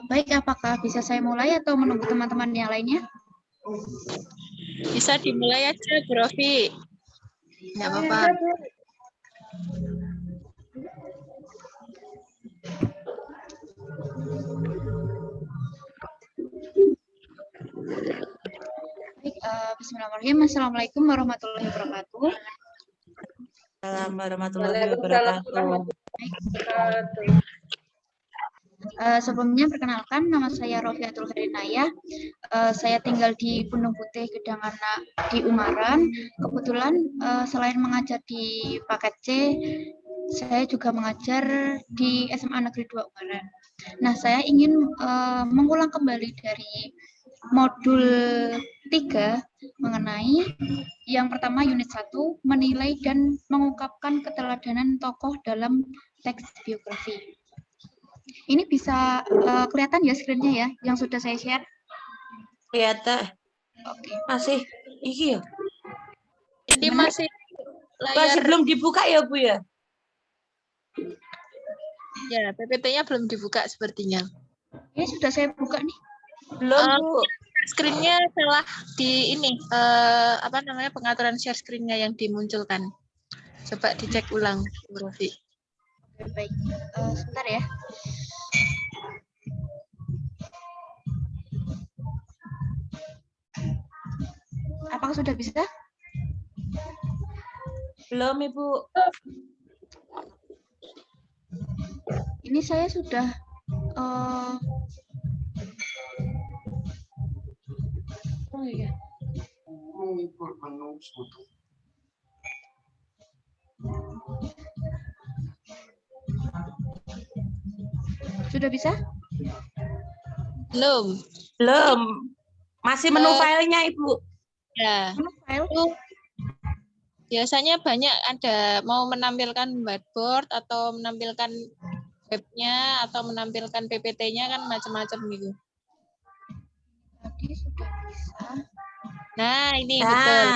Baik, apakah bisa saya mulai atau menunggu teman-teman yang lainnya? Bisa dimulai aja, Bu Rofi. Nggak apa-apa. Baik, bismillahirrahmanirrahim. Assalamualaikum warahmatullahi wabarakatuh. Assalamualaikum warahmatullahi wabarakatuh. Sebelumnya perkenalkan, nama saya Rofiatul Harinaya. Saya tinggal di Gunung Putih, Gedangana di Ungaran. Kebetulan selain mengajar di paket C, saya juga mengajar di SMA Negeri 2 Ungaran. Nah, saya ingin mengulang kembali dari modul 3 mengenai yang pertama unit 1, menilai dan mengungkapkan keteladanan tokoh dalam teks biografi. Ini bisa kelihatan ya screen-nya ya, yang sudah saya share? Kelihatan. Oke. Masih iki ya? Ini masih layar. Masih belum dibuka ya, Bu ya? Ya, PPT-nya belum dibuka sepertinya. Ini sudah saya buka nih. Belum, Bu. Screen-nya salah di ini, apa namanya, pengaturan share screen-nya yang dimunculkan. Coba dicek ulang, Bu Rofi. Baik, sebentar ya. Apakah sudah bisa? Belum, Ibu. Ini saya sudah oh iya. Sudah bisa? Belum. Belum. Masih menu filenya, Ibu. Ya. Menu file. Biasanya banyak ada mau menampilkan whiteboard atau menampilkan webnya atau menampilkan PPT-nya kan macam-macam gitu. Tadi sudah bisa. Nah, ini betul.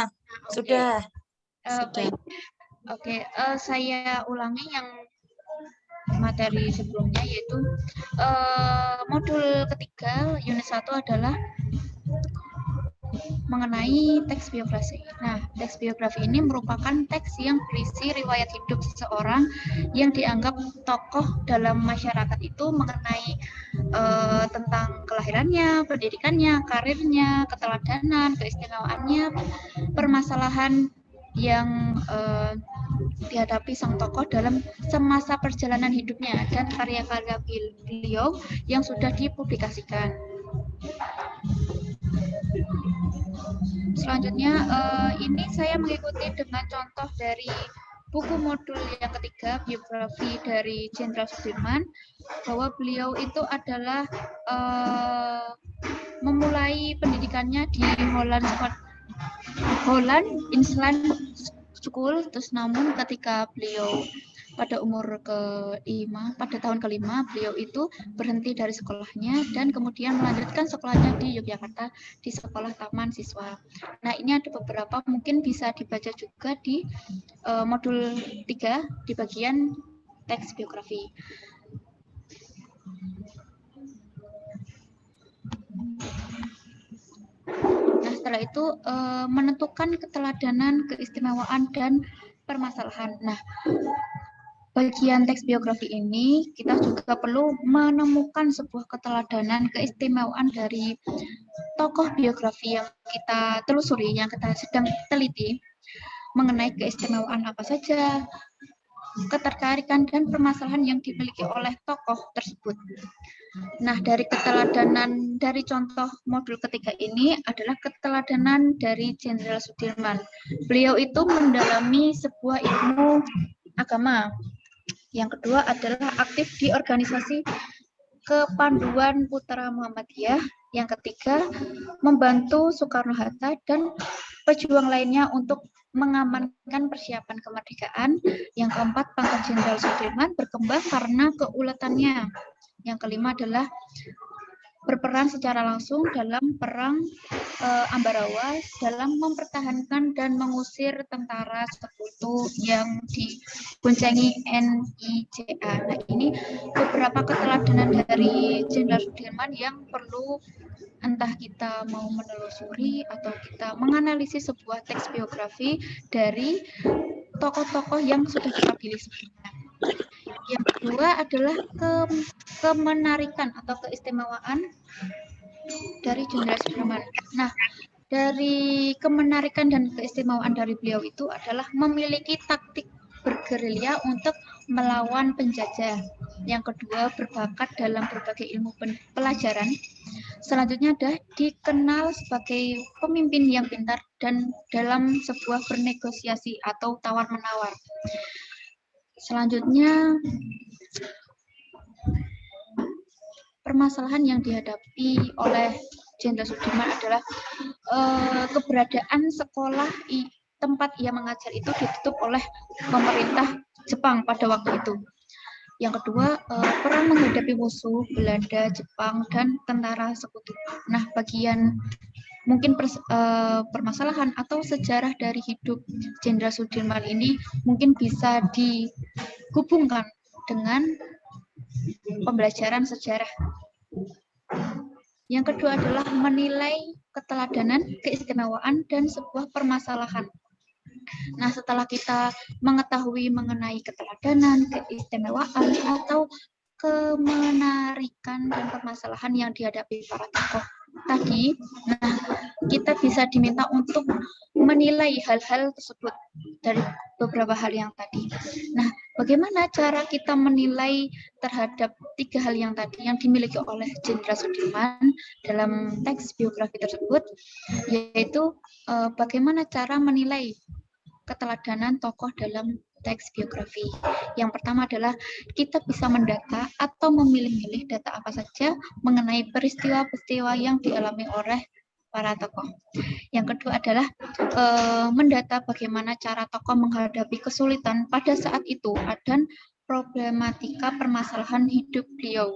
Sudah. Baik. Oke, saya ulangi yang materi sebelumnya, yaitu modul ketiga unit 1 adalah mengenai teks biografi. Nah, teks biografi ini merupakan teks yang berisi riwayat hidup seseorang yang dianggap tokoh dalam masyarakat itu mengenai tentang kelahirannya, pendidikannya, karirnya, keteladanan, keistimewaannya, permasalahan yang dihadapi sang tokoh dalam semasa perjalanan hidupnya, dan karya-karya beliau yang sudah dipublikasikan. Selanjutnya, ini saya mengikuti dengan contoh dari buku modul yang ketiga, biografi dari Jenderal Sudirman, bahwa beliau itu adalah memulai pendidikannya di Holland Inland School, terus namun ketika beliau pada pada tahun kelima, beliau itu berhenti dari sekolahnya dan kemudian melanjutkan sekolahnya di Yogyakarta di Sekolah Taman Siswa. Nah, ini ada beberapa, mungkin bisa dibaca juga di modul 3 di bagian teks biografi. Nah, setelah itu menentukan keteladanan, keistimewaan, dan permasalahan. Nah, bagian teks biografi ini kita juga perlu menemukan sebuah keteladanan, keistimewaan dari tokoh biografi yang kita telusuri, yang kita sedang teliti, mengenai keistimewaan apa saja, ketertarikan dan permasalahan yang dimiliki oleh tokoh tersebut. Nah, dari keteladanan dari contoh modul ketiga ini adalah keteladanan dari Jenderal Sudirman. Beliau itu mendalami sebuah ilmu agama. Yang kedua adalah aktif di organisasi Kepanduan Putra Muhammadiyah, Yang ketiga, membantu Soekarno-Hatta dan pejuang lainnya untuk mengamankan persiapan kemerdekaan. Yang keempat, pangkat Jenderal Sudirman berkembang karena keuletannya. Yang kelima adalah berperan secara langsung dalam perang Ambarawa dalam mempertahankan dan mengusir tentara sekutu yang diboncengi NIJA. Nah, ini beberapa keteladanan dari Jenderal Sudirman yang perlu entah kita mau menelusuri atau kita menganalisis sebuah teks biografi dari tokoh-tokoh yang sudah kita pilih sebelumnya. Yang kedua adalah kemenarikan atau keistimewaan dari Jenderal Sudirman. Nah, dari kemenarikan dan keistimewaan dari beliau itu adalah memiliki taktik bergerilya untuk melawan penjajah. Yang kedua, berbakat dalam berbagai ilmu pelajaran. Selanjutnya adalah dikenal sebagai pemimpin yang pintar dan dalam sebuah bernegosiasi atau tawar-menawar. Selanjutnya, permasalahan yang dihadapi oleh Jenderal Sudirman adalah keberadaan sekolah tempat ia mengajar itu ditutup oleh pemerintah Jepang pada waktu itu. Yang kedua, perang menghadapi musuh Belanda, Jepang, dan tentara sekutu. Nah, bagian mungkin permasalahan atau sejarah dari hidup Jenderal Sudirman ini mungkin bisa dihubungkan dengan pembelajaran sejarah. Yang kedua adalah menilai keteladanan, keistimewaan, dan sebuah permasalahan. Nah, setelah kita mengetahui mengenai keteladanan, keistimewaan, atau kemenarikan dan permasalahan yang dihadapi para tokoh tadi, nah, kita bisa diminta untuk menilai hal-hal tersebut dari beberapa hal yang tadi. Nah, bagaimana cara kita menilai terhadap 3 hal yang tadi yang dimiliki oleh Jenderal Sudirman dalam teks biografi tersebut, yaitu bagaimana cara menilai keteladanan tokoh dalam teks biografi. Yang pertama adalah kita bisa mendata atau memilih-milih data apa saja mengenai peristiwa-peristiwa yang dialami oleh para tokoh. Yang kedua adalah mendata bagaimana cara tokoh menghadapi kesulitan pada saat itu dan problematika permasalahan hidup beliau.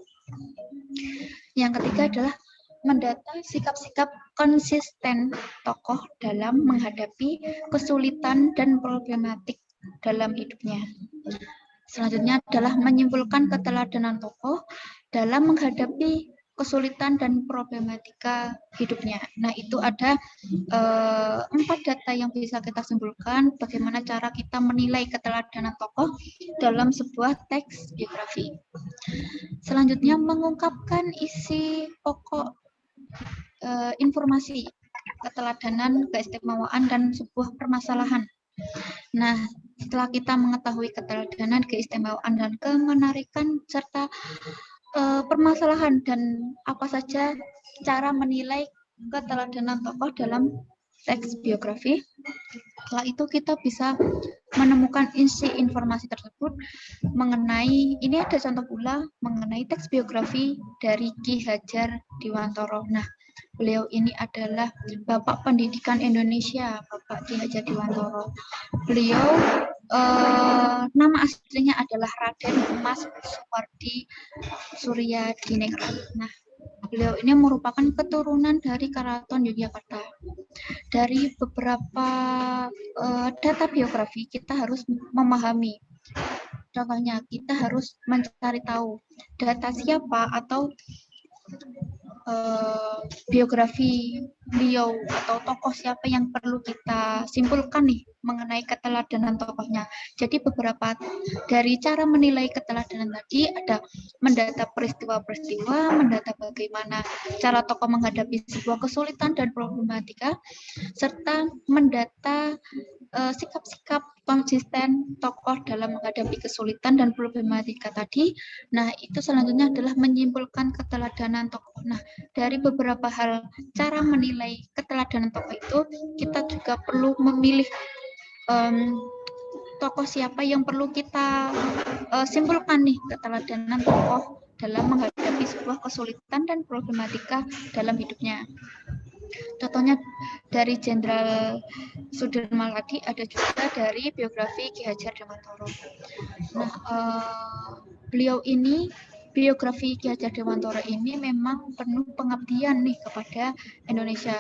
Yang ketiga adalah mendata sikap-sikap konsisten tokoh dalam menghadapi kesulitan dan problematik dalam hidupnya. Selanjutnya adalah menyimpulkan keteladanan tokoh dalam menghadapi kesulitan dan problematika hidupnya. Nah, itu ada 4 data yang bisa kita simpulkan bagaimana cara kita menilai keteladanan tokoh dalam sebuah teks biografi. Selanjutnya mengungkapkan isi pokok informasi, keteladanan, keistimewaan, dan sebuah permasalahan. Nah, setelah kita mengetahui keteladanan, keistimewaan, dan kemenarikan, serta permasalahan dan apa saja cara menilai keteladanan tokoh dalam teks biografi, setelah itu kita bisa menemukan isi informasi tersebut mengenai, ini ada contoh pula mengenai teks biografi dari Ki Hajar Dewantara. Nah, beliau ini adalah Bapak Pendidikan Indonesia, Bapak Ki Hajar Dewantara. Beliau nama aslinya adalah Raden Mas Suwardi Suryadiningrat. Nah, beliau ini merupakan keturunan dari Keraton Yogyakarta. Dari beberapa data biografi kita harus memahami. Contohnya, kita harus mencari tahu data siapa atau biografi beliau atau tokoh siapa yang perlu kita simpulkan nih mengenai keteladanan tokohnya. Jadi beberapa dari cara menilai keteladanan tadi ada mendata peristiwa-peristiwa, mendata bagaimana cara tokoh menghadapi sebuah kesulitan dan problematika, serta mendata sikap-sikap konsisten tokoh dalam menghadapi kesulitan dan problematika tadi. Nah, itu selanjutnya adalah menyimpulkan keteladanan tokoh. Nah, dari beberapa hal cara menilai keteladanan tokoh itu, kita juga perlu memilih tokoh siapa yang perlu kita simpulkan nih keteladanan tokoh dalam menghadapi sebuah kesulitan dan problematika dalam hidupnya. Contohnya dari Jenderal Sudirman tadi, ada juga dari biografi Ki Hajar Dewantara. Nah, biografi Ki Hajar Dewantara ini memang penuh pengabdian nih kepada Indonesia,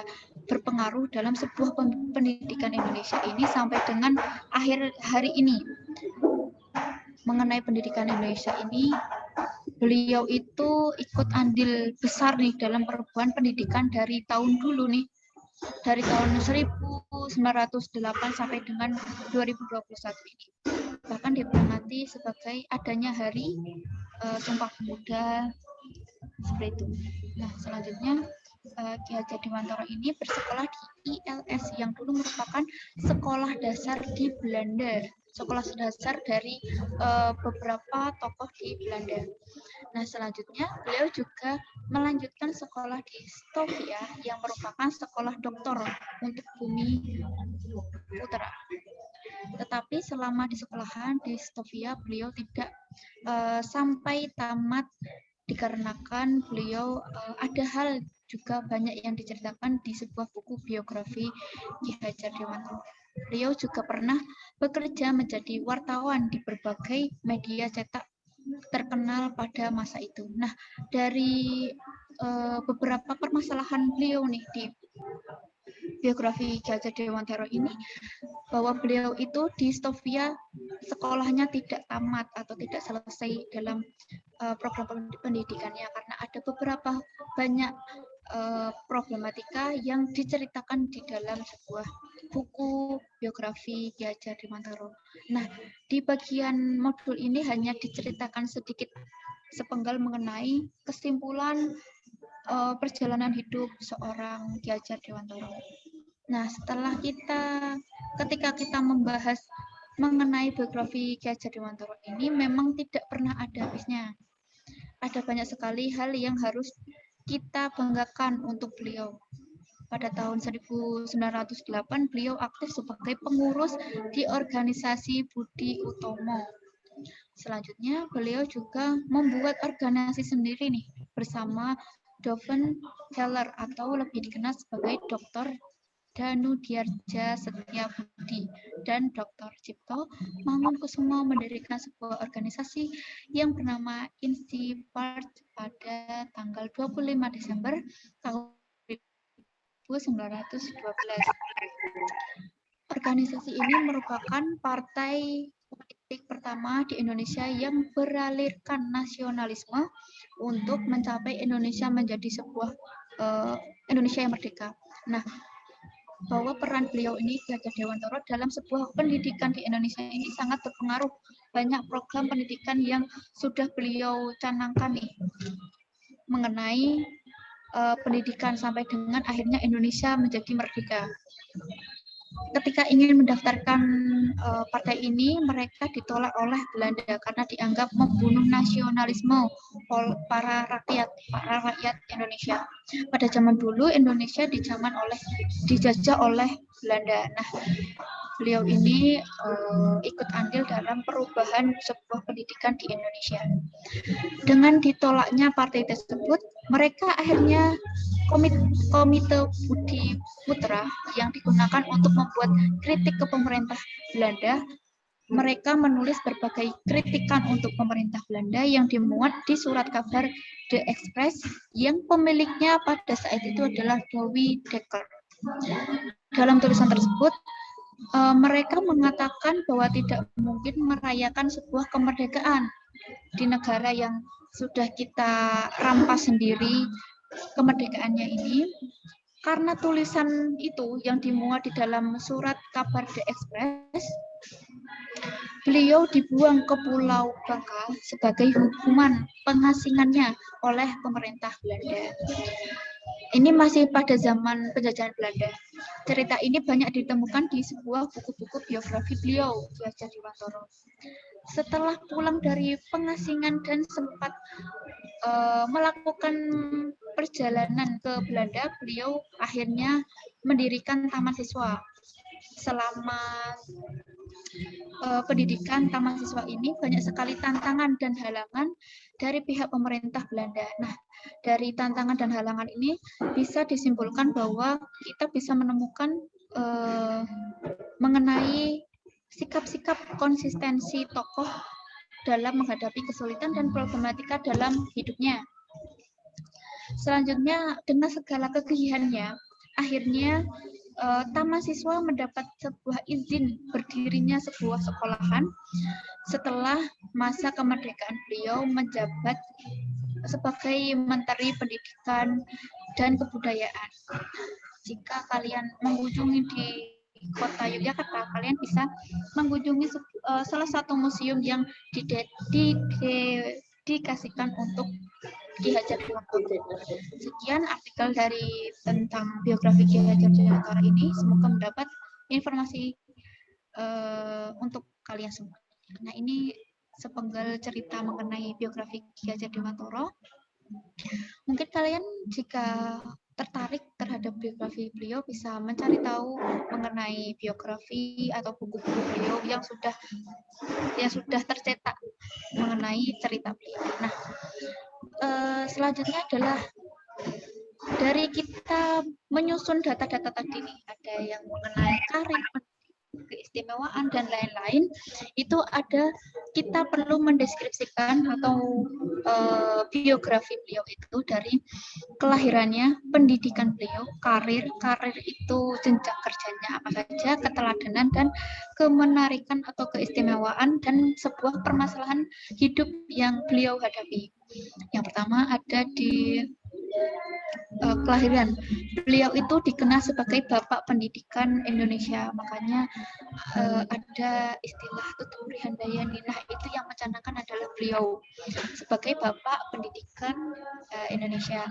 berpengaruh dalam sebuah pendidikan Indonesia ini sampai dengan akhir hari ini. Mengenai pendidikan Indonesia ini, beliau itu ikut andil besar nih dalam perubahan pendidikan dari tahun dulu nih, dari tahun 1908 sampai dengan 2021 ini. Bahkan diperingati sebagai adanya hari Sumpah Pemuda, seperti itu. Nah, selanjutnya Ki Hajar Dewantara ini bersekolah di ILS yang dulu merupakan sekolah dasar di Belanda, sekolah dasar dari beberapa tokoh di Belanda. Nah, selanjutnya beliau juga melanjutkan sekolah di Stovia yang merupakan sekolah doktor untuk bumi utara. Tetapi selama di sekolahan di Stovia beliau tidak sampai tamat dikarenakan beliau ada hal juga banyak yang diceritakan di sebuah buku biografi Ki Hajar Dewantara. Beliau juga pernah bekerja menjadi wartawan di berbagai media cetak terkenal pada masa itu. Nah, dari beberapa permasalahan beliau nih di biografi Ki Hajar Dewantara ini, bahwa beliau itu di Stovia sekolahnya tidak tamat atau tidak selesai dalam program pendidikannya karena ada beberapa banyak problematika yang diceritakan di dalam sebuah buku biografi Ki Hajar Dewantara. Nah, di bagian modul ini hanya diceritakan sedikit sepenggal mengenai kesimpulan perjalanan hidup seorang Ki Hajar Dewantara. Nah, ketika kita membahas mengenai biografi Ki Hajar Dewantara ini memang tidak pernah ada habisnya. Ada banyak sekali hal yang harus kita banggakan untuk beliau. Pada tahun 1908 beliau aktif sebagai pengurus di organisasi Budi Utomo. Selanjutnya beliau juga membuat organisasi sendiri nih bersama Doven Heller atau lebih dikenal sebagai Dr. Danu Diarja Setiabudi dan Dr. Cipto Mangunkusumo mendirikan sebuah organisasi yang bernama Insipart pada tanggal 25 Desember tahun 1912. Organisasi ini merupakan partai politik pertama di Indonesia yang beralirkan nasionalisme untuk mencapai Indonesia menjadi sebuah Indonesia yang merdeka. Nah, bahwa peran beliau ini Ki Hajar Dewantara dalam sebuah pendidikan di Indonesia ini sangat berpengaruh. Banyak program pendidikan yang sudah beliau canangkan nih mengenai pendidikan sampai dengan akhirnya Indonesia menjadi merdeka. Ketika ingin mendaftarkan partai ini, mereka ditolak oleh Belanda karena dianggap membunuh nasionalisme para rakyat Indonesia. Pada zaman dulu Indonesia dijajah oleh Belanda. Nah, beliau ini ikut andil dalam perubahan sebuah pendidikan di Indonesia. Dengan ditolaknya partai tersebut, mereka akhirnya Komite Budi Putra yang digunakan untuk membuat kritik ke pemerintah Belanda. Mereka menulis berbagai kritikan untuk pemerintah Belanda yang dimuat di surat kabar The Express yang pemiliknya pada saat itu adalah Dewi Dekker. Dalam tulisan tersebut, mereka mengatakan bahwa tidak mungkin merayakan sebuah kemerdekaan di negara yang sudah kita rampas sendiri kemerdekaannya ini, karena tulisan itu yang dimuat di dalam surat kabar The Express, beliau dibuang ke Pulau Bangka sebagai hukuman pengasingannya oleh pemerintah Belanda. Ini masih pada zaman penjajahan Belanda. Cerita ini banyak ditemukan di sebuah buku-buku biografi beliau, Ki Hajar Dewantara. Setelah pulang dari pengasingan dan sempat melakukan perjalanan ke Belanda, beliau akhirnya mendirikan taman siswa. Selama pendidikan taman siswa ini banyak sekali tantangan dan halangan dari pihak pemerintah Belanda. Nah, dari tantangan dan halangan ini bisa disimpulkan bahwa kita bisa menemukan mengenai sikap-sikap konsistensi tokoh dalam menghadapi kesulitan dan problematika dalam hidupnya. Selanjutnya, dengan segala kegigihannya, akhirnya taman siswa mendapat sebuah izin berdirinya sebuah sekolahan setelah masa kemerdekaan beliau menjabat sebagai Menteri Pendidikan dan Kebudayaan. Jika kalian mengunjungi di Kota Yogyakarta, kalian bisa mengunjungi salah satu museum yang dikasihkan untuk Ki Hajar Dewantara. Sekian artikel dari tentang biografi Ki Hajar Dewantara ini. Semoga mendapat informasi untuk kalian semua. Nah, ini sepenggal cerita mengenai biografi Ki Hajar Dewantara. Mungkin kalian jika tertarik terhadap biografi beliau bisa mencari tahu mengenai biografi atau buku-buku beliau yang sudah tercetak mengenai cerita beliau. Nah, selanjutnya adalah dari kita menyusun data-data tadi nih, ada yang mengenai karir, keistimewaan dan lain-lain, itu ada kita perlu mendeskripsikan atau biografi beliau itu dari kelahirannya, pendidikan beliau, karir itu jenjang kerjanya apa saja, keteladanan dan kemenarikan atau keistimewaan dan sebuah permasalahan hidup yang beliau hadapi. Yang pertama ada di kelahiran. Beliau itu dikenal sebagai Bapak Pendidikan Indonesia, makanya ada istilah Tuturi Handayani. Nah, itu yang mencanangkan adalah beliau sebagai Bapak Pendidikan Indonesia.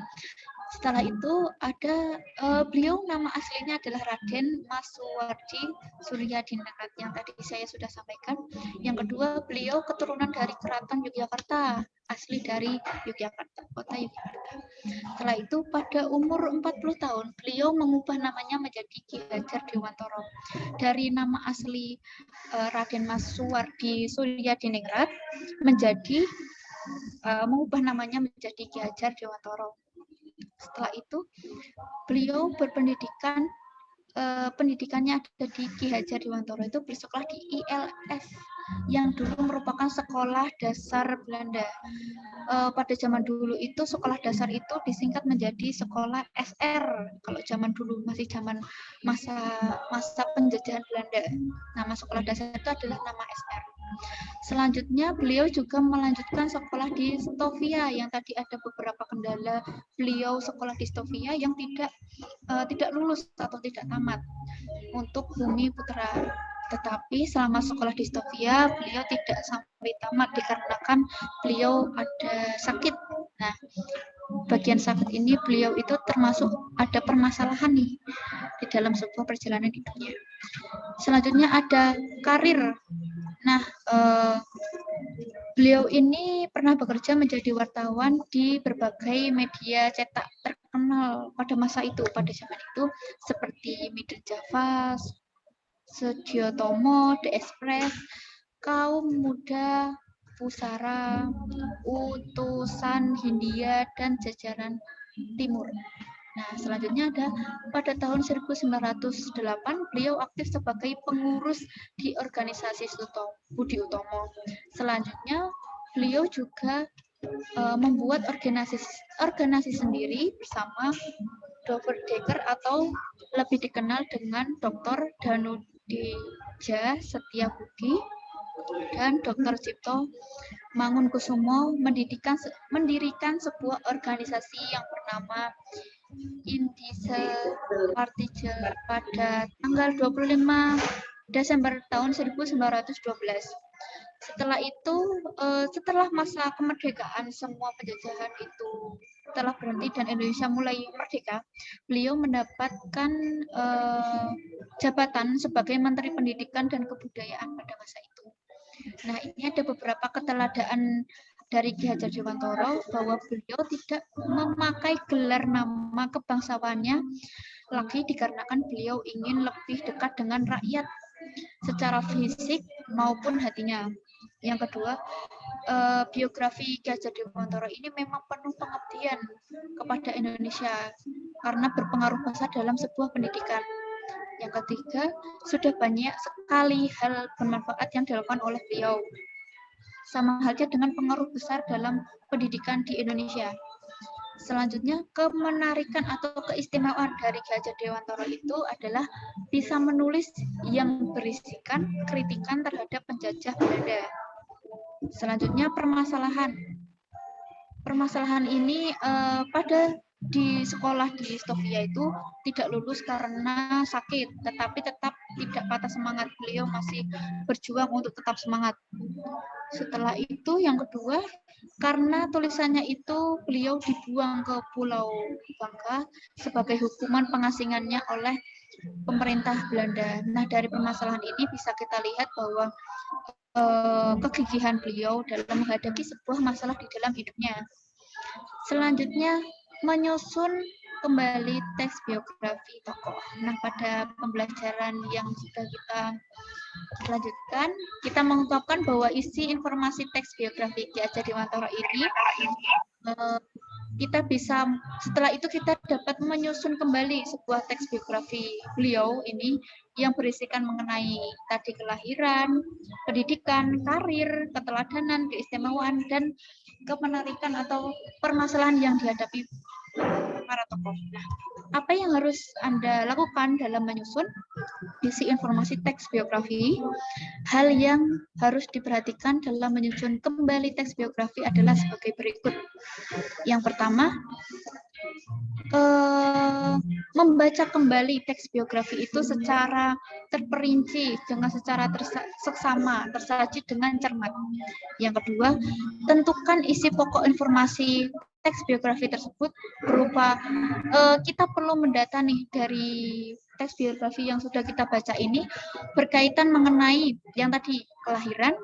Setelah itu ada beliau nama aslinya adalah Raden Mas Suwardi Suryadiningrat yang tadi saya sudah sampaikan. Yang kedua, beliau keturunan dari Keraton Yogyakarta, asli dari Yogyakarta, kota Yogyakarta. Setelah itu pada umur 40 tahun, beliau mengubah namanya menjadi Ki Hajar Dewantara. Dari nama asli Raden Mas Suwardi Suryadiningrat menjadi mengubah namanya menjadi Ki Hajar Dewantara. Setelah itu, beliau berpendidikan, pendidikannya ada di Ki Hajar Dewantara itu bersekolah di ILS yang dulu merupakan sekolah dasar Belanda. Pada zaman dulu itu sekolah dasar itu disingkat menjadi sekolah SR. Kalau zaman dulu masih zaman masa penjajahan Belanda, nama sekolah dasar itu adalah nama SR. Selanjutnya beliau juga melanjutkan sekolah di Stovia yang tadi ada beberapa kendala beliau sekolah di Stovia yang tidak lulus atau tidak tamat untuk Bumi Putra. Tetapi selama sekolah di Stovia beliau tidak sampai tamat dikarenakan beliau ada sakit. Nah, bagian sakit ini beliau itu termasuk ada permasalahan nih di dalam sebuah perjalanan hidupnya. Selanjutnya ada karir. Nah, beliau ini pernah bekerja menjadi wartawan di berbagai media cetak terkenal pada masa itu, pada zaman itu, seperti Media Java, Sediotomo, The Express, Kaum Muda, Pusara, Utusan Hindia, dan Jajaran Timur. Nah, selanjutnya ada pada tahun 1908 beliau aktif sebagai pengurus di organisasi Budi Utomo. Selanjutnya beliau juga membuat organisasi sendiri bersama Dr. Dekker atau lebih dikenal dengan Dr. Danudija Setiabudi dan Dr. Cipto Mangunkusumo mendirikan sebuah organisasi yang bernama Indische Partije pada tanggal 25 Desember tahun 1912. Setelah itu, setelah masa kemerdekaan semua penjajahan itu telah berhenti dan Indonesia mulai merdeka, beliau mendapatkan jabatan sebagai Menteri Pendidikan dan Kebudayaan pada masa itu. Nah, ini ada beberapa keteladanan dari Ki Hajar Dewantara bahwa beliau tidak memakai gelar nama kebangsawannya lagi dikarenakan beliau ingin lebih dekat dengan rakyat. secara fisik maupun hatinya. Yang kedua, biografi Ki Hajar Dewantara ini memang penuh pengabdian kepada Indonesia karena berpengaruh besar dalam sebuah pendidikan. Yang ketiga, sudah banyak sekali hal bermanfaat yang dilakukan oleh beliau. Sama halnya dengan pengaruh besar dalam pendidikan di Indonesia. Selanjutnya, kemenarikan atau keistimewaan dari Ki Hajar Dewantara itu adalah bisa menulis yang berisikan kritikan terhadap penjajah Belanda. Selanjutnya, permasalahan. Permasalahan ini pada di sekolah di Stovia itu tidak lulus karena sakit, tetapi tetap tidak patah semangat. Beliau masih berjuang untuk tetap semangat. Setelah itu yang kedua, karena tulisannya itu beliau dibuang ke Pulau Bangka sebagai hukuman pengasingannya oleh pemerintah Belanda. Nah, dari permasalahan ini bisa kita lihat bahwa kegigihan beliau dalam menghadapi sebuah masalah di dalam hidupnya. Selanjutnya, menyusun kembali teks biografi tokoh. Nah, pada pembelajaran yang sudah kita lanjutkan, kita mengungkapkan bahwa isi informasi teks biografi Ki Hajar Dewantara ini kita bisa, setelah itu kita dapat menyusun kembali sebuah teks biografi beliau ini yang berisikan mengenai tadi kelahiran, pendidikan, karir, keteladanan, keistimewaan, dan kemenarikan atau permasalahan yang dihadapi para tokoh. Nah, apa yang harus Anda lakukan dalam menyusun isi informasi teks biografi? Hal yang harus diperhatikan dalam menyusun kembali teks biografi adalah sebagai berikut. Yang pertama, membaca kembali teks biografi itu secara terperinci, dengan secara seksama, tersaji dengan cermat. Yang kedua, tentukan isi pokok informasi teks biografi tersebut berupa kita perlu mendata nih dari teks biografi yang sudah kita baca ini berkaitan mengenai yang tadi kelahiran,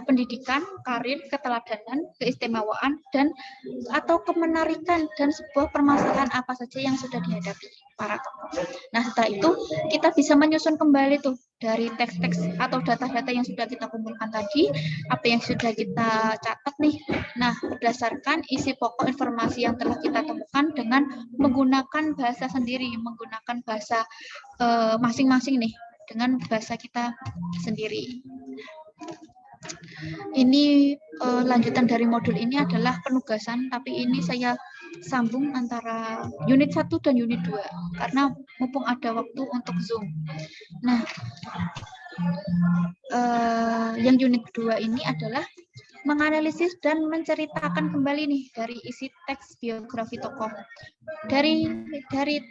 pendidikan, karir, keteladanan, keistimewaan, dan atau kemenarikan dan sebuah permasalahan apa saja yang sudah dihadapi para tokoh. Nah, setelah itu kita bisa menyusun kembali tuh dari teks-teks atau data-data yang sudah kita kumpulkan tadi, apa yang sudah kita catat nih. Nah, berdasarkan isi pokok informasi yang telah kita temukan dengan menggunakan bahasa sendiri, menggunakan bahasa masing-masing nih, dengan bahasa kita sendiri. Ini lanjutan dari modul ini adalah penugasan, tapi ini saya sambung antara unit 1 dan unit 2 karena mumpung ada waktu untuk Zoom. Nah, yang unit 2 ini adalah menganalisis dan menceritakan kembali nih dari isi teks biografi tokoh. Dari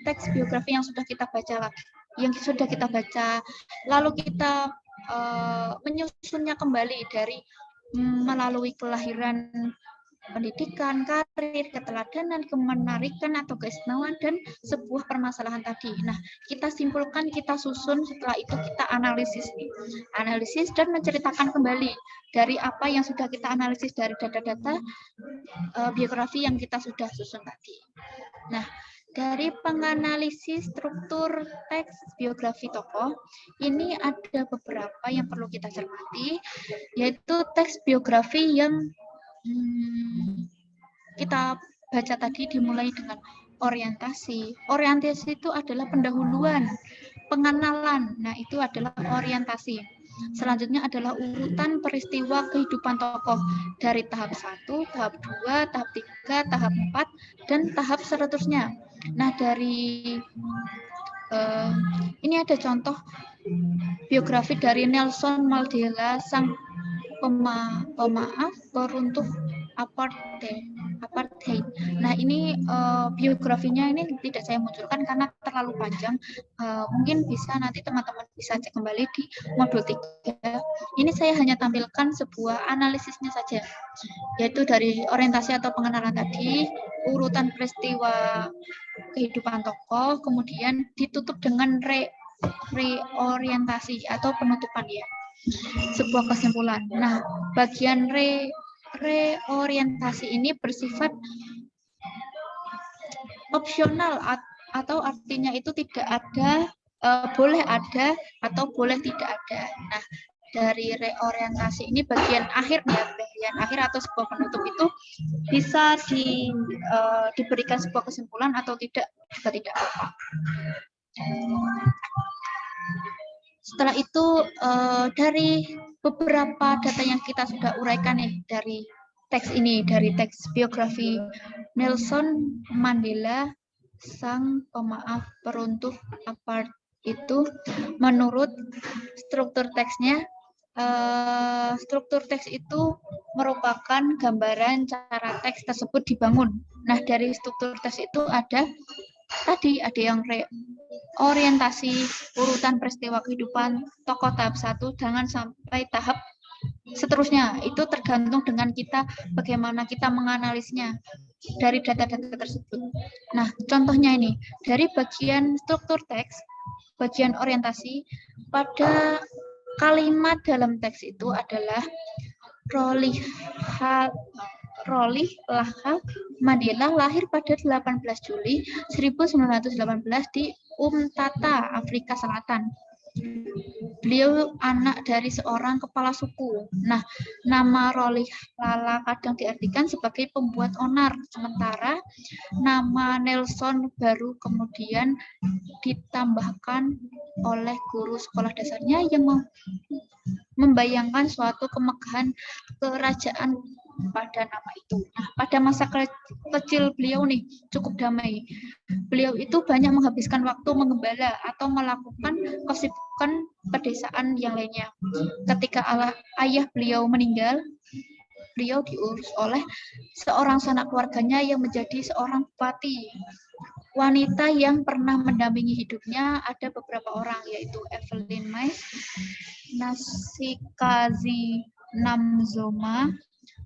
teks biografi yang sudah kita baca, lalu kita menyusunnya kembali dari melalui kelahiran, pendidikan, karir, keteladanan, kemenarikan atau keistimewaan, dan sebuah permasalahan tadi. Nah, kita simpulkan, kita susun, setelah itu kita analisis dan menceritakan kembali dari apa yang sudah kita analisis dari data-data biografi yang kita sudah susun tadi. Nah, dari penganalisis struktur teks biografi tokoh, ini ada beberapa yang perlu kita cermati, yaitu teks biografi yang kita baca tadi dimulai dengan orientasi. Orientasi itu adalah pendahuluan, pengenalan. Nah, itu adalah orientasi. Selanjutnya adalah urutan peristiwa kehidupan tokoh dari tahap 1, tahap 2, tahap 3, tahap 4, dan tahap seterusnya. Nah, dari ini ada contoh biografi dari Nelson Mandela, sang pemaaf peruntuh apartheid. Nah, ini biografinya ini tidak saya munculkan karena terlalu panjang. Mungkin bisa nanti teman-teman bisa cek kembali di modul 3. Ini saya hanya tampilkan sebuah analisisnya saja, yaitu dari orientasi atau pengenalan tadi, urutan peristiwa kehidupan tokoh, kemudian ditutup dengan reorientasi atau penutupan ya, sebuah kesimpulan. Nah, bagian reorientasi ini bersifat opsional atau artinya itu tidak ada boleh ada atau boleh tidak ada. Nah, dari reorientasi ini bagian akhir ya, bagian akhir atau sebuah penutup itu bisa diberikan sebuah kesimpulan atau tidak, juga tidak apa-apa. Setelah itu dari beberapa data yang kita sudah uraikan nih dari teks ini, dari teks biografi Nelson Mandela, sang pemaaf peruntuk apartheid itu, menurut struktur teksnya, struktur teks itu merupakan gambaran cara teks tersebut dibangun. Nah, dari struktur teks itu ada yang orientasi, urutan peristiwa kehidupan tokoh tahap 1, jangan sampai tahap seterusnya. Itu tergantung dengan kita bagaimana kita menganalisnya dari data-data tersebut. Nah, contohnya ini, dari bagian struktur teks, bagian orientasi, pada kalimat dalam teks itu adalah Rolih Laha Mandela lahir pada 18 Juli 1918 di Umtata, Afrika Selatan. Beliau anak dari seorang kepala suku. Nah, nama Rolih Lala kadang diartikan sebagai pembuat onar, sementara nama Nelson baru kemudian ditambahkan oleh guru sekolah dasarnya yang membayangkan suatu kemegahan kerajaan pada nama itu. Nah, pada masa kecil beliau nih cukup damai. Beliau itu banyak menghabiskan waktu mengembala atau melakukan kesibukan pedesaan yang lainnya. Ketika ayah beliau meninggal, beliau diurus oleh seorang sanak keluarganya yang menjadi seorang bupati. Wanita yang pernah mendampingi hidupnya ada beberapa orang, yaitu Evelyn Mais, Nasikazi Namzoma,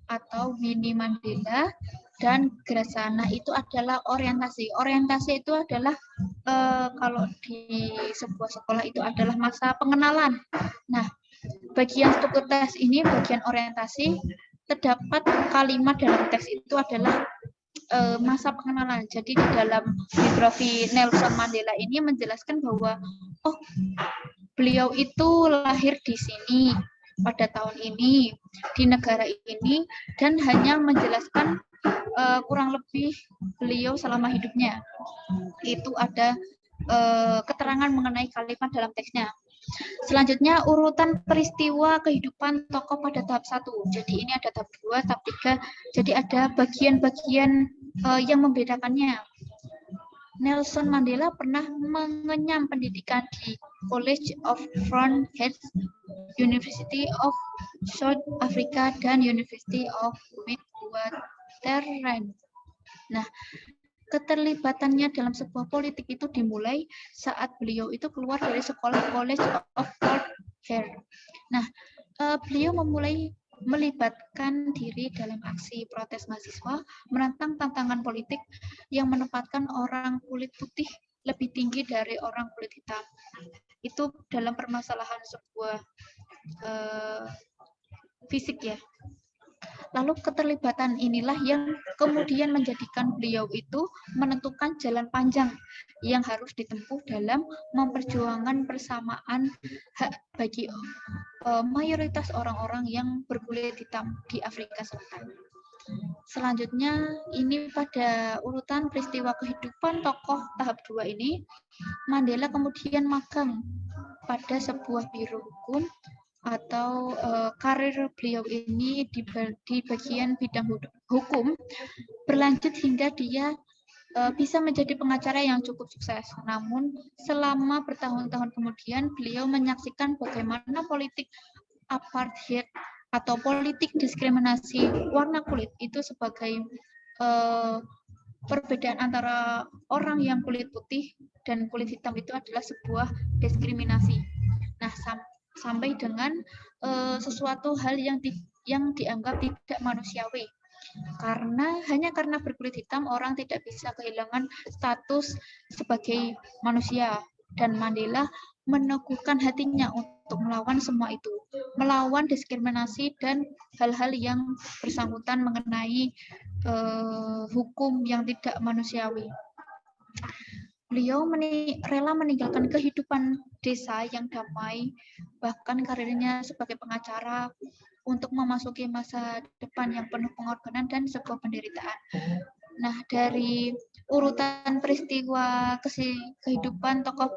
atau Winnie Mandela, dan Graca. Nah, itu adalah orientasi. Orientasi itu adalah kalau di sebuah sekolah itu adalah masa pengenalan. Nah, bagian struktur teks ini, bagian orientasi, terdapat kalimat dalam teks itu adalah masa pengenalan. Jadi di dalam biografi Nelson Mandela ini menjelaskan bahwa beliau itu lahir di sini pada tahun ini, di negara ini, dan hanya menjelaskan kurang lebih beliau selama hidupnya. Itu ada keterangan mengenai kalimat dalam teksnya. Selanjutnya urutan peristiwa kehidupan tokoh pada tahap 1. Jadi ini ada tahap 2, tahap 3. Jadi ada bagian-bagian yang membedakannya. Nelson Mandela pernah mengenyam pendidikan di College of Front Heads, University of South Africa, dan University of Witwatersrand. Nah, keterlibatannya dalam sebuah politik itu dimulai saat beliau itu keluar dari sekolah College of Fort Hare. Nah, beliau memulai melibatkan diri dalam aksi protes mahasiswa menentang tantangan politik yang menempatkan orang kulit putih lebih tinggi dari orang kulit hitam. Itu dalam permasalahan sebuah fisik ya. Lalu keterlibatan inilah yang kemudian menjadikan beliau itu menentukan jalan panjang yang harus ditempuh dalam memperjuangkan persamaan hak bagi mayoritas orang-orang yang berkulit hitam di Afrika Selatan. Selanjutnya, ini pada urutan peristiwa kehidupan tokoh tahap 2 ini, Mandela kemudian magang pada sebuah biro hukum, atau karir beliau ini di bagian bidang hukum berlanjut hingga dia bisa menjadi pengacara yang cukup sukses. Namun selama bertahun-tahun kemudian beliau menyaksikan bagaimana politik apartheid atau politik diskriminasi warna kulit itu sebagai perbedaan antara orang yang kulit putih dan kulit hitam itu adalah sebuah diskriminasi. Nah, sampai dengan sesuatu hal yang dianggap tidak manusiawi. Hanya karena berkulit hitam orang tidak bisa kehilangan status sebagai manusia, dan Mandela meneguhkan hatinya untuk melawan semua itu, melawan diskriminasi dan hal-hal yang bersangkutan mengenai hukum yang tidak manusiawi. Beliau rela meninggalkan kehidupan desa yang damai, bahkan karirnya sebagai pengacara untuk memasuki masa depan yang penuh pengorbanan dan sebuah penderitaan. Nah, dari urutan peristiwa kehidupan tokoh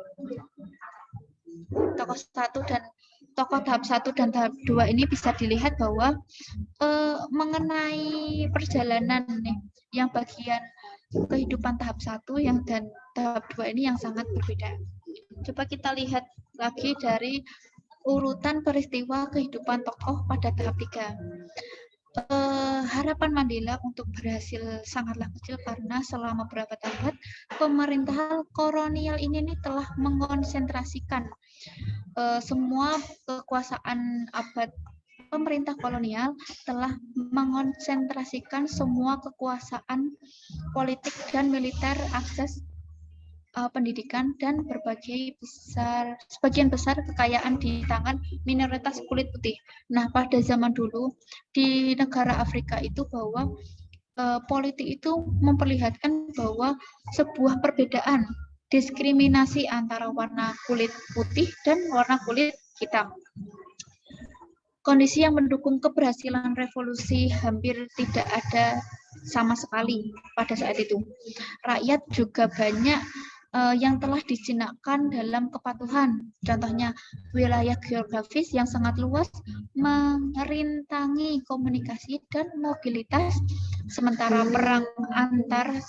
satu dan tokoh tahap 1 dan tahap 2 ini bisa dilihat bahwa mengenai perjalanan nih yang bagian kehidupan tahap 1 yang dan tahap 2 ini yang sangat berbeda. Coba kita lihat lagi dari urutan peristiwa kehidupan tokoh pada tahap 3. Harapan Mandela untuk berhasil sangatlah kecil karena selama berabad-abad pemerintahan kolonial ini telah mengonsentrasikan semua kekuasaan abad. Pemerintah kolonial telah mengonsentrasikan semua kekuasaan politik dan militer, akses pendidikan dan sebagian besar kekayaan di tangan minoritas kulit putih. Nah, pada zaman dulu di negara Afrika itu bahwa politik itu memperlihatkan bahwa sebuah perbedaan diskriminasi antara warna kulit putih dan warna kulit hitam. Kondisi yang mendukung keberhasilan revolusi hampir tidak ada sama sekali pada saat itu. Rakyat juga banyak yang telah dijinakkan dalam kepatuhan. Contohnya, wilayah geografis yang sangat luas merintangi komunikasi dan mobilitas, sementara perang antar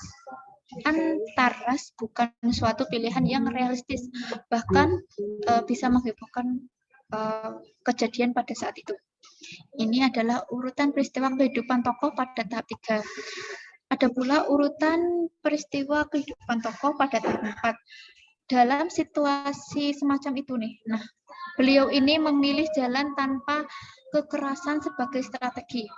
ras bukan suatu pilihan yang realistis, bahkan bisa menghebohkan kejadian pada saat itu. Ini adalah urutan peristiwa kehidupan tokoh pada tahap 3. Ada pula urutan peristiwa kehidupan tokoh pada tahap 4. Dalam situasi semacam itu nih, nah, beliau ini memilih jalan tanpa kekerasan sebagai strategi.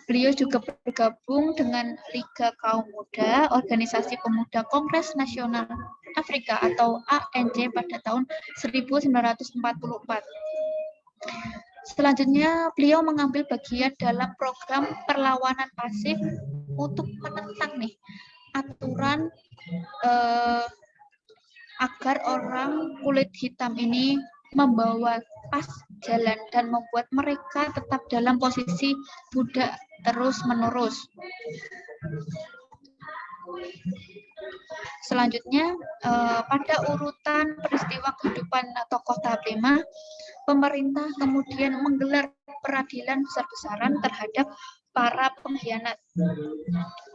Beliau juga bergabung dengan Liga Kaum Muda, Organisasi Pemuda Kongres Nasional Afrika atau ANC pada tahun 1944. Selanjutnya, beliau mengambil bagian dalam program perlawanan pasif untuk menentang nih aturan agar orang kulit hitam ini membawa pas jalan dan membuat mereka tetap dalam posisi budak terus-menerus. Selanjutnya, pada urutan peristiwa kehidupan tokoh tahap 5, pemerintah kemudian menggelar peradilan besar-besaran terhadap para pengkhianat.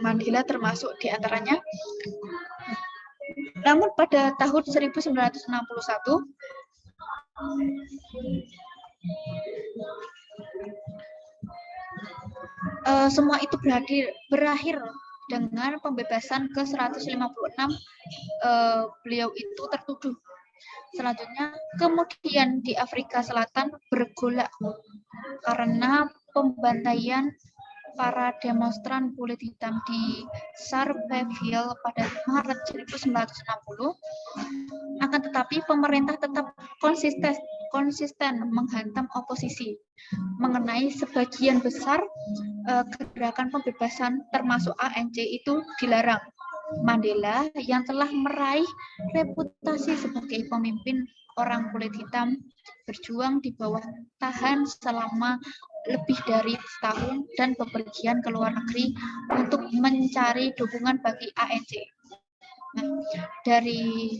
Mandela termasuk di antaranya. Namun pada tahun 1961, semua itu berakhir dengan pembebasan ke-156 beliau itu tertuduh. Selanjutnya, kemudian di Afrika Selatan bergolak karena pembantaian para demonstran kulit hitam di Sharpeville pada Maret 1960. Akan tetapi pemerintah tetap konsisten menghantam oposisi. Mengenai sebagian besar gerakan pembebasan termasuk ANC itu dilarang. Mandela yang telah meraih reputasi sebagai pemimpin orang kulit hitam berjuang di bawah tahan selama lebih dari setahun dan bepergian ke luar negeri untuk mencari dukungan bagi ANC. Nah, dari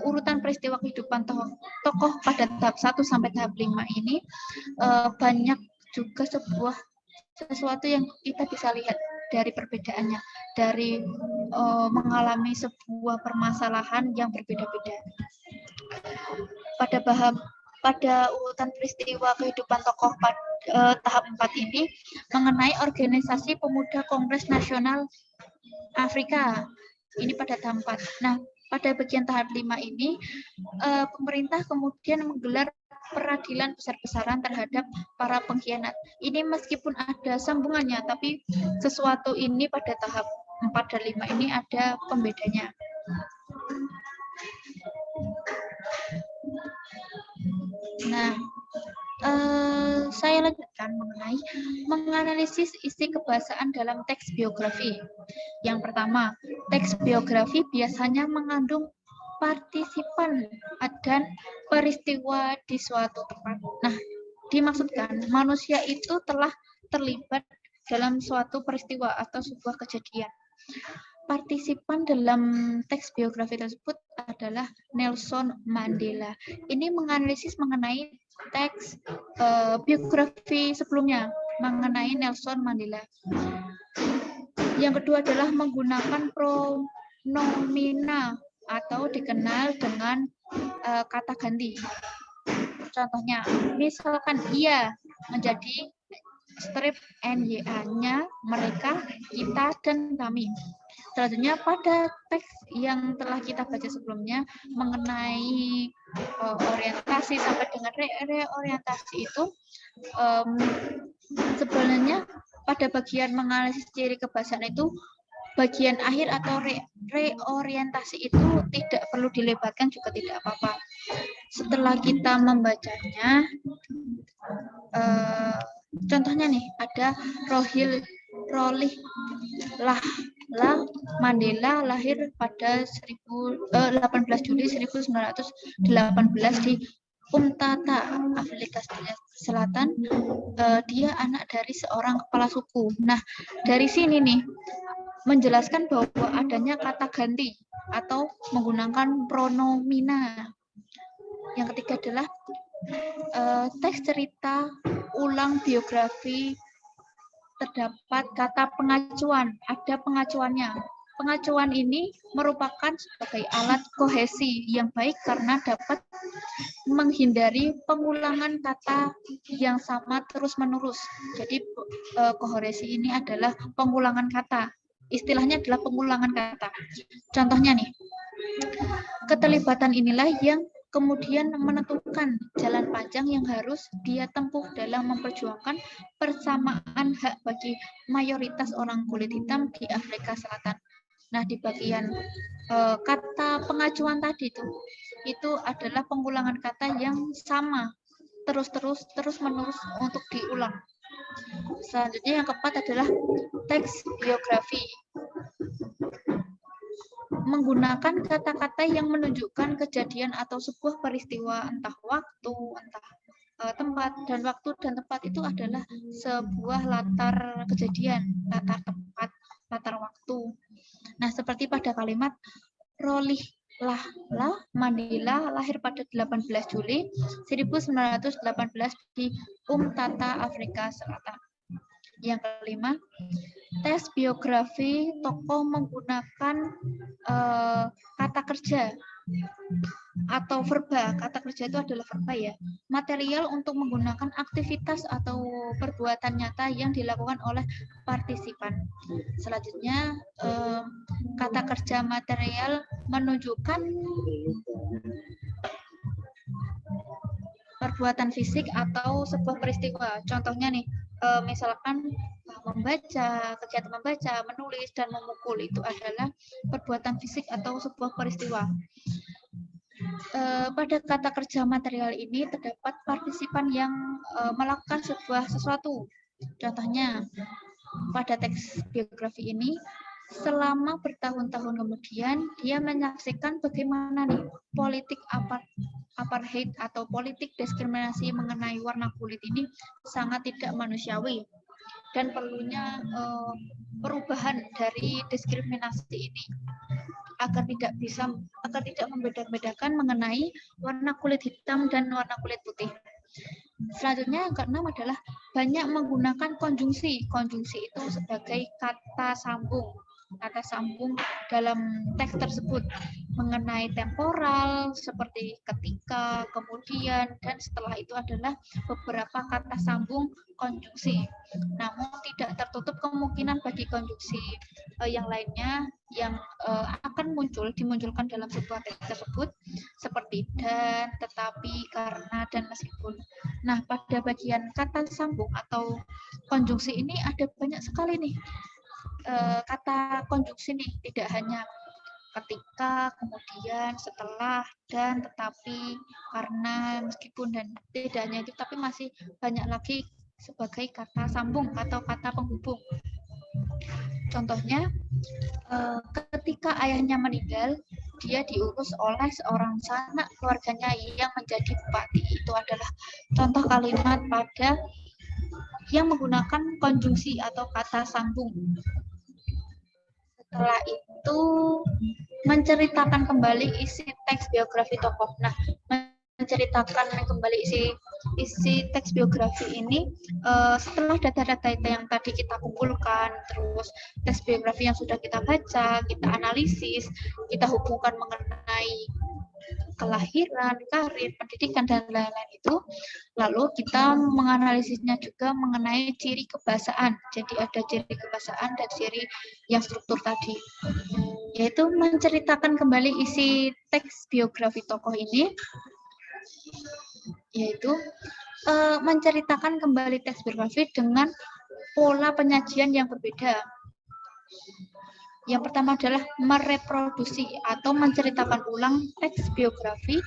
urutan peristiwa kehidupan tokoh pada tahap 1 sampai tahap 5 ini banyak juga sesuatu yang kita bisa lihat dari perbedaannya, dari mengalami sebuah permasalahan yang berbeda-beda. Pada urutan peristiwa kehidupan tokoh tahap 4 ini mengenai Organisasi Pemuda Kongres Nasional Afrika. Ini pada tahap 4. Nah, pada bagian tahap 5 ini pemerintah kemudian menggelar peradilan besar-besaran terhadap para pengkhianat. Ini meskipun ada sambungannya, tapi sesuatu ini pada tahap 4 dan 5 ini ada pembedanya. Nah, saya lanjutkan mengenai mengenai menganalisis isi kebahasaan dalam teks biografi. Yang pertama, teks biografi biasanya mengandung partisipan dan peristiwa di suatu tempat. Nah, dimaksudkan manusia itu telah terlibat dalam suatu peristiwa atau sebuah kejadian. Partisipan dalam teks biografi tersebut adalah Nelson Mandela. Ini menganalisis mengenai teks biografi sebelumnya mengenai Nelson Mandela. Yang kedua adalah menggunakan pronomina atau dikenal dengan kata ganti. Contohnya, misalkan ia menjadi strip NYA-nya mereka, kita, dan kami. Selanjutnya pada teks yang telah kita baca sebelumnya mengenai orientasi sampai dengan reorientasi itu sebenarnya pada bagian menganalisis ciri kebahasaan itu bagian akhir atau reorientasi itu tidak perlu dilebatkan juga tidak apa-apa. Setelah kita membacanya, contohnya nih ada Rolih Mandela lahir pada 18 Juli 1918 di Umtata, Afrika Selatan. Dia anak dari seorang kepala suku. Nah, dari sini nih menjelaskan bahwa adanya kata ganti atau menggunakan pronomina. Yang ketiga adalah teks cerita ulang biografi terdapat kata pengacuan, ada pengacuannya. Pengacuan ini merupakan sebagai alat kohesi yang baik karena dapat menghindari pengulangan kata yang sama terus-menerus. Jadi kohesi ini adalah pengulangan kata. Istilahnya adalah pengulangan kata. Contohnya nih, keterlibatan inilah yang kemudian menentukan jalan panjang yang harus dia tempuh dalam memperjuangkan persamaan hak bagi mayoritas orang kulit hitam di Afrika Selatan. Nah, di bagian kata pengacuan tadi itu adalah pengulangan kata yang sama terus-menerus untuk diulang. Selanjutnya yang keempat adalah teks biografi. Menggunakan kata-kata yang menunjukkan kejadian atau sebuah peristiwa, entah waktu, entah tempat, dan waktu dan tempat itu adalah sebuah latar kejadian, latar tempat, latar waktu. Nah, seperti pada kalimat Rolih Mandela lahir pada 18 Juli 1918 di Umtata, Afrika Selatan. Yang kelima, tes biografi tokoh menggunakan kata kerja atau verba. Kata kerja itu adalah verba ya. Material untuk menggunakan aktivitas atau perbuatan nyata yang dilakukan oleh partisipan. Selanjutnya, kata kerja material menunjukkan perbuatan fisik atau sebuah peristiwa. Contohnya nih, misalkan membaca, kegiatan membaca, menulis, dan memukul itu adalah perbuatan fisik atau sebuah peristiwa. Pada kata kerja material ini terdapat partisipan yang melakukan sesuatu. Contohnya, pada teks biografi ini, selama bertahun-tahun kemudian, dia menyaksikan bagaimana nih politik apartheid atau politik diskriminasi mengenai warna kulit ini sangat tidak manusiawi dan perlunya perubahan dari diskriminasi ini agar tidak membeda-bedakan mengenai warna kulit hitam dan warna kulit putih. Selanjutnya yang keenam adalah banyak menggunakan konjungsi. Konjungsi itu sebagai kata sambung dalam teks tersebut mengenai temporal seperti ketika, kemudian, dan setelah itu adalah beberapa kata sambung konjungsi. Namun tidak tertutup kemungkinan bagi konjungsi yang lainnya yang akan dimunculkan dalam sebuah teks tersebut seperti dan, tetapi, karena, dan meskipun. Nah, pada bagian kata sambung atau konjungsi ini ada banyak sekali nih kata konjungsi nih, tidak hanya ketika, kemudian, setelah, dan, tetapi, karena, meskipun, dan tidak hanya itu, tapi masih banyak lagi sebagai kata sambung atau kata penghubung. Contohnya, ketika ayahnya meninggal, dia diurus oleh seorang sanak keluarganya yang menjadi bupati. Itu adalah contoh kalimat pada yang menggunakan konjungsi atau kata sambung. Setelah itu menceritakan kembali isi teks biografi tokoh. Nah, menceritakan kembali isi teks biografi ini setelah data-data yang tadi kita kumpulkan, terus teks biografi yang sudah kita baca, kita analisis, kita hubungkan mengenai kelahiran, karir, pendidikan, dan lain-lain itu, lalu kita menganalisisnya juga mengenai ciri kebahasaan. Jadi ada ciri kebahasaan dan ciri yang struktur tadi, yaitu menceritakan kembali isi teks biografi tokoh ini, yaitu menceritakan kembali teks biografi dengan pola penyajian yang berbeda. Yang pertama adalah mereproduksi atau menceritakan ulang teks biografi.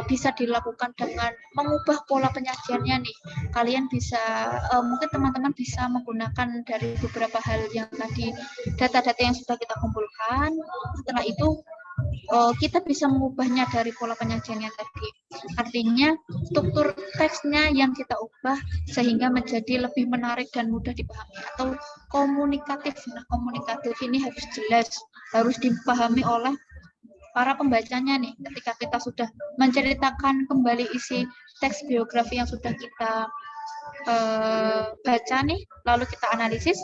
Bisa dilakukan dengan mengubah pola penyajiannya nih. Kalian bisa, mungkin teman-teman bisa menggunakan dari beberapa hal yang tadi, data-data yang sudah kita kumpulkan. Setelah itu kita bisa mengubahnya dari pola penyajiannya tadi. Artinya struktur teksnya yang kita ubah sehingga menjadi lebih menarik dan mudah dipahami atau komunikatif. Nah, komunikatif ini harus jelas, harus dipahami oleh para pembacanya nih. Ketika kita sudah menceritakan kembali isi teks biografi yang sudah kita baca nih, lalu kita analisis,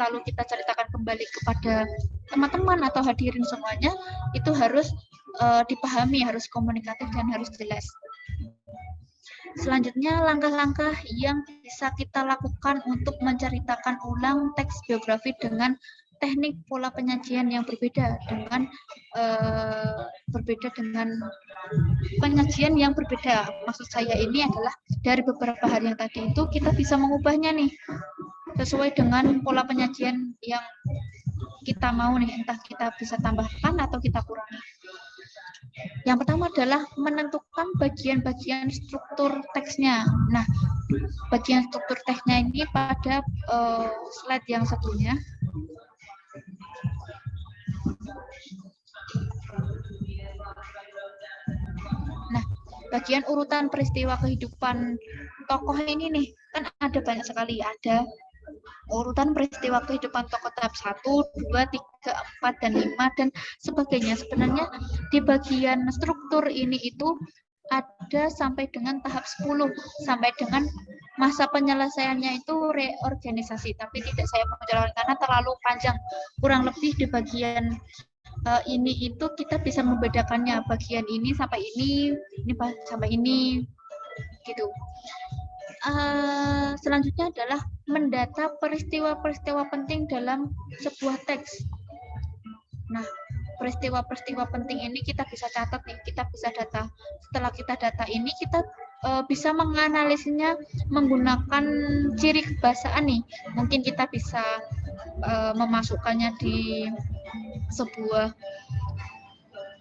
lalu kita ceritakan kembali kepada teman-teman atau hadirin semuanya, itu harus dipahami, harus komunikatif dan harus jelas. Selanjutnya, langkah-langkah yang bisa kita lakukan untuk menceritakan ulang teks biografi dengan teknik pola penyajian yang berbeda dengan penyajian yang berbeda. Maksud saya ini adalah dari beberapa hal yang tadi itu kita bisa mengubahnya nih sesuai dengan pola penyajian yang kita mau nih, entah kita bisa tambahkan atau kita kurangi. Yang pertama adalah menentukan bagian-bagian struktur teksnya. Nah, bagian struktur teksnya ini pada slide yang satunya. Nah, bagian urutan peristiwa kehidupan tokoh ini nih, kan ada banyak sekali. Ada urutan peristiwa kehidupan tokoh tahap 1, 2, 3, 4, dan 5, dan sebagainya. Sebenarnya di bagian struktur ini itu ada sampai dengan tahap 10, sampai dengan masa penyelesaiannya itu reorganisasi. Tapi tidak saya mau jalan karena terlalu panjang. Kurang lebih di bagian ini itu kita bisa membedakannya, bagian ini sampai ini sampai ini, gitu. Selanjutnya adalah mendata peristiwa-peristiwa penting dalam sebuah teks. Nah, peristiwa-peristiwa penting ini kita bisa catat nih, kita bisa data. Setelah kita data ini, kita bisa menganalisisnya menggunakan ciri kebahasaan nih. Mungkin kita bisa memasukkannya di sebuah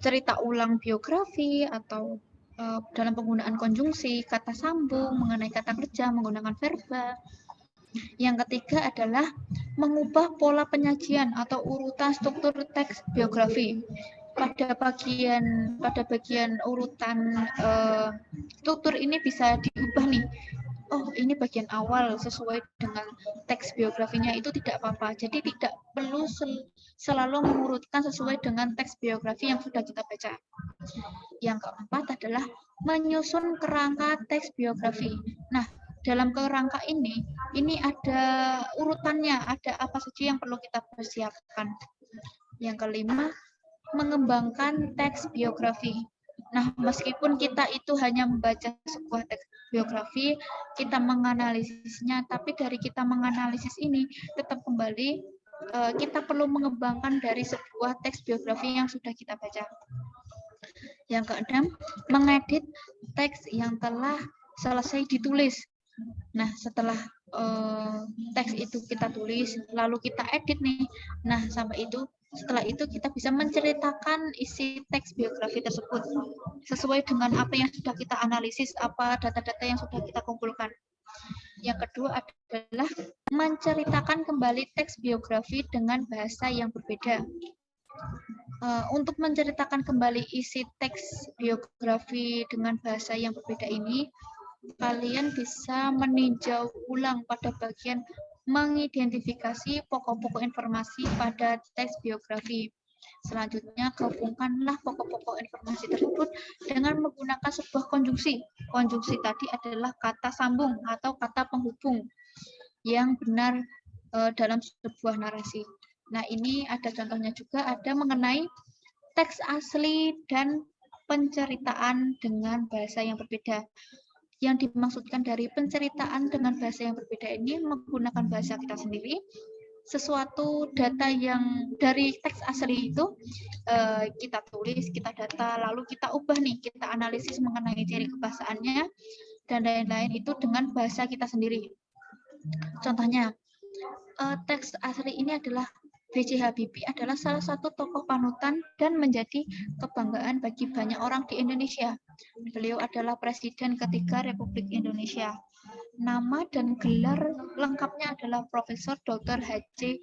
cerita ulang biografi atau dalam penggunaan konjungsi, kata sambung, mengenai kata kerja, menggunakan verba. Yang ketiga adalah mengubah pola penyajian atau urutan struktur teks biografi. Pada bagian urutan struktur ini bisa diubah nih. Oh, ini bagian awal sesuai dengan teks biografinya, itu tidak apa-apa. Jadi tidak perlu selalu mengurutkan sesuai dengan teks biografi yang sudah kita baca. Yang keempat adalah menyusun kerangka teks biografi. Nah, dalam kerangka ini ada urutannya, ada apa saja yang perlu kita persiapkan. Yang kelima, mengembangkan teks biografi. Nah, meskipun kita itu hanya membaca sebuah teks biografi, kita menganalisisnya, tapi dari kita menganalisis ini tetap kembali kita perlu mengembangkan dari sebuah teks biografi yang sudah kita baca. Yang keenam, mengedit teks yang telah selesai ditulis. Nah, setelah teks itu kita tulis, lalu kita edit nih. Nah, setelah itu kita bisa menceritakan isi teks biografi tersebut sesuai dengan apa yang sudah kita analisis, apa data-data yang sudah kita kumpulkan. Yang kedua adalah menceritakan kembali teks biografi dengan bahasa yang berbeda. Untuk menceritakan kembali isi teks biografi dengan bahasa yang berbeda ini, kalian bisa meninjau ulang pada bagian mengidentifikasi pokok-pokok informasi pada teks biografi. Selanjutnya, gabungkanlah pokok-pokok informasi tersebut dengan menggunakan sebuah konjungsi. Konjungsi tadi adalah kata sambung atau kata penghubung yang benar dalam sebuah narasi. Nah, ini ada contohnya juga, ada mengenai teks asli dan penceritaan dengan bahasa yang berbeda. Yang dimaksudkan dari penceritaan dengan bahasa yang berbeda ini menggunakan bahasa kita sendiri, sesuatu data yang dari teks asli itu kita tulis, kita data, lalu kita ubah nih, kita analisis mengenai ciri kebahasaannya dan lain-lain itu dengan bahasa kita sendiri. Contohnya, teks asli ini adalah B.J. Habibie adalah salah satu tokoh panutan dan menjadi kebanggaan bagi banyak orang di Indonesia. Beliau adalah Presiden ketiga Republik Indonesia. Nama dan gelar lengkapnya adalah Profesor Dr. H.C.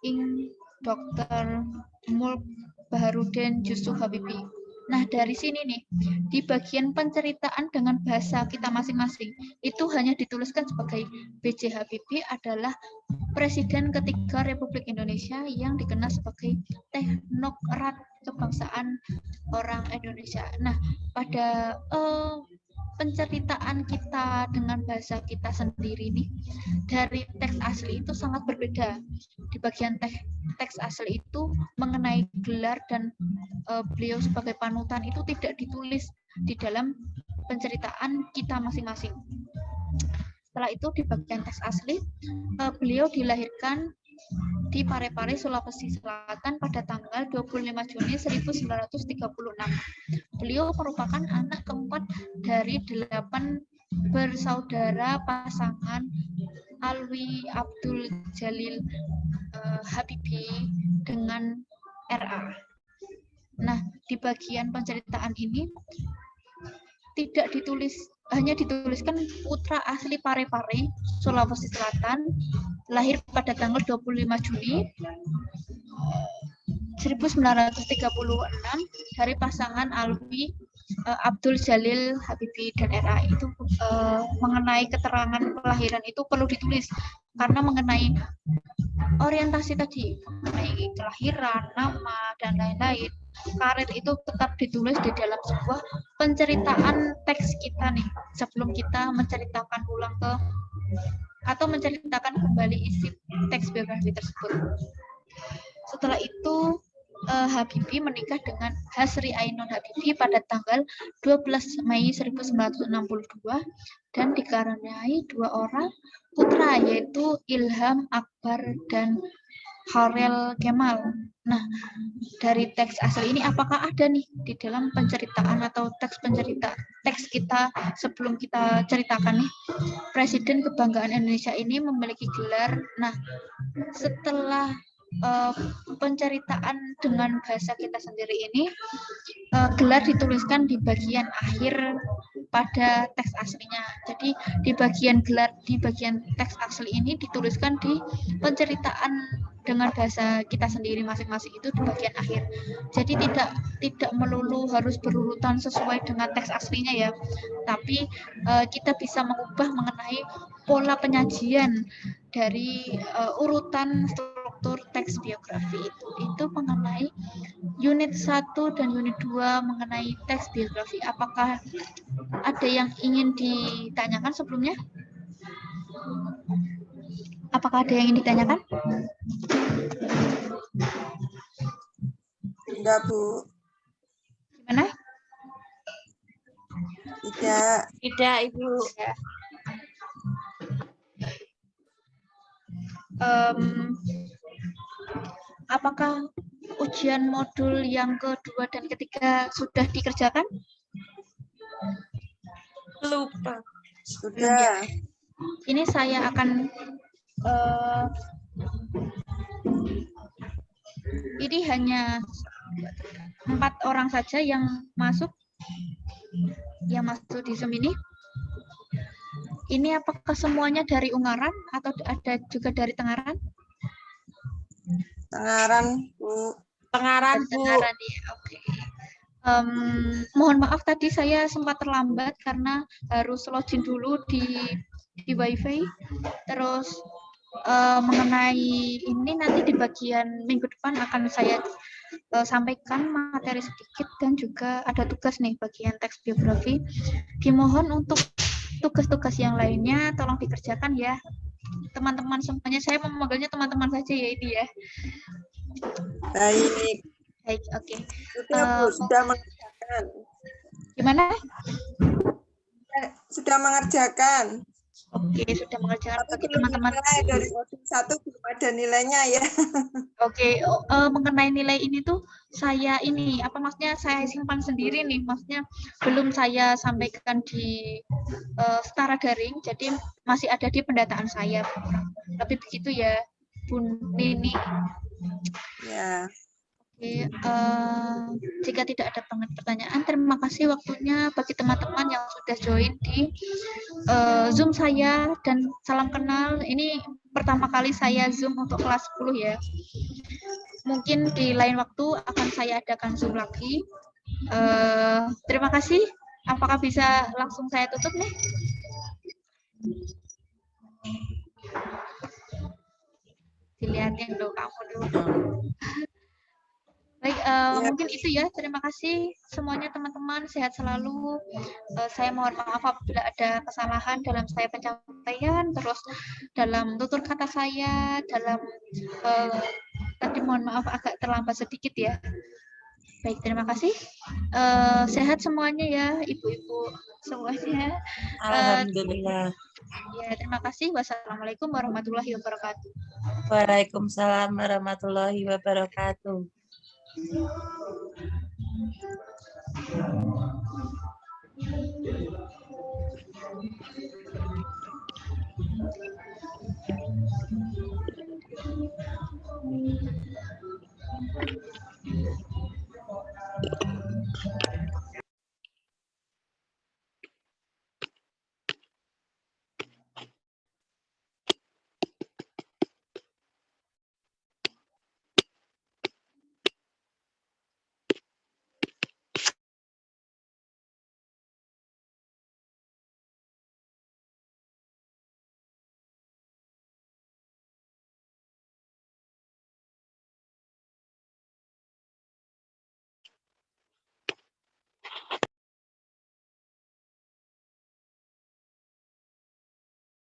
Ing. Dr. Mulk Baharudin Yusuf Habibie. Nah, dari sini nih, di bagian penceritaan dengan bahasa kita masing-masing, itu hanya dituliskan sebagai B.J. Habibie adalah Presiden ketiga Republik Indonesia yang dikenal sebagai teknokrat kebangsaan orang Indonesia. Nah, pada penceritaan kita dengan bahasa kita sendiri nih, dari teks asli itu sangat berbeda. Di bagian teks asli itu mengenai gelar dan beliau sebagai panutan itu tidak ditulis di dalam penceritaan kita masing-masing. Setelah itu di bagian teks asli, beliau dilahirkan di Parepare, Sulawesi Selatan pada tanggal 25 Juni 1936. Beliau merupakan anak keempat dari 8 bersaudara pasangan Alwi Abdul Jalil Habibie dengan RA. Nah, di bagian penceritaan ini tidak ditulis, hanya dituliskan putra asli Parepare, Sulawesi Selatan, lahir pada tanggal 25 Juni 1936 dari pasangan Alwi Abdul Jalil Habibie dan RA. Itu mengenai keterangan kelahiran itu perlu ditulis karena mengenai orientasi tadi, mengenai kelahiran, nama, dan lain-lain, karir itu tetap ditulis di dalam sebuah penceritaan teks kita nih, sebelum kita menceritakan ulang ke atau menceritakan kembali isi teks biografi tersebut. Setelah itu Habibie menikah dengan Hasri Ainun Habibie pada tanggal 12 Mei 1962 dan dikaruniai 2 orang putra, yaitu Ilham Akbar dan Harel Kemal. Nah, dari teks asli ini apakah ada nih di dalam penceritaan atau teks kita sebelum kita ceritakan nih, Presiden Kebanggaan Indonesia ini memiliki gelar. Nah, setelah penceritaan dengan bahasa kita sendiri ini, gelar dituliskan di bagian akhir pada teks aslinya. Jadi di bagian gelar, di bagian teks asli ini dituliskan di penceritaan dengan bahasa kita sendiri masing-masing itu di bagian akhir. Jadi tidak melulu harus berurutan sesuai dengan teks aslinya ya. Tapi kita bisa mengubah mengenai pola penyajian dari urutan struktur teks biografi itu mengenai unit 1 dan unit 2 mengenai teks biografi. Apakah ada yang ingin ditanyakan sebelumnya? Apakah ada yang ingin ditanyakan? Tidak, Bu. Gimana? Tidak. Tidak, Ibu. Ya. Apakah ujian modul yang kedua dan ketiga sudah dikerjakan? Lupa. Sudah. Ini saya akan ini hanya 4 orang saja yang masuk di Zoom ini. Ini apakah semuanya dari Ungaran atau ada juga dari Tengaran? Tengaran, Bu. Tengaran, Dari Bu. Tengaran ya, oke. Mohon maaf tadi saya sempat terlambat karena harus login dulu di WiFi. Terus mengenai ini nanti di bagian minggu depan akan saya sampaikan materi sedikit dan juga ada tugas nih bagian teks biografi. Dimohon untuk tugas-tugas yang lainnya tolong dikerjakan ya. Teman-teman semuanya, saya memanggilnya teman-teman saja ya ini ya. Baik. Baik, oke. Sudah, Bu, sudah mengerjakan. Gimana? Sudah mengerjakan. Oke, sudah mengerjakan Tapi bagi belum teman-teman. nilai dari modul 1 belum ada nilainya ya. Oke, mengenai nilai ini tuh saya ini apa maksudnya saya simpan sendiri nih, maksudnya belum saya sampaikan di secara daring, jadi masih ada di pendataan saya. Tapi begitu ya, Bun Nini. Ya. Oke, jika tidak ada pertanyaan, terima kasih waktunya bagi teman-teman yang sudah join di Zoom saya dan salam kenal. Ini pertama kali saya Zoom untuk kelas 10 ya. Mungkin di lain waktu akan saya adakan Zoom lagi. Terima kasih. Apakah bisa langsung saya tutup nih? Dilihatin dulu kamu dulu. Baik, mungkin itu ya. Terima kasih semuanya teman-teman. Sehat selalu. Saya mohon maaf apabila ada kesalahan dalam saya pencapaian, terus dalam tutur kata saya, dalam tadi mohon maaf agak terlambat sedikit ya. Baik, terima kasih. Sehat semuanya ya, ibu-ibu semuanya. Alhamdulillah. Ya, terima kasih. Wassalamualaikum warahmatullahi wabarakatuh. Waalaikumsalam warahmatullahi wabarakatuh.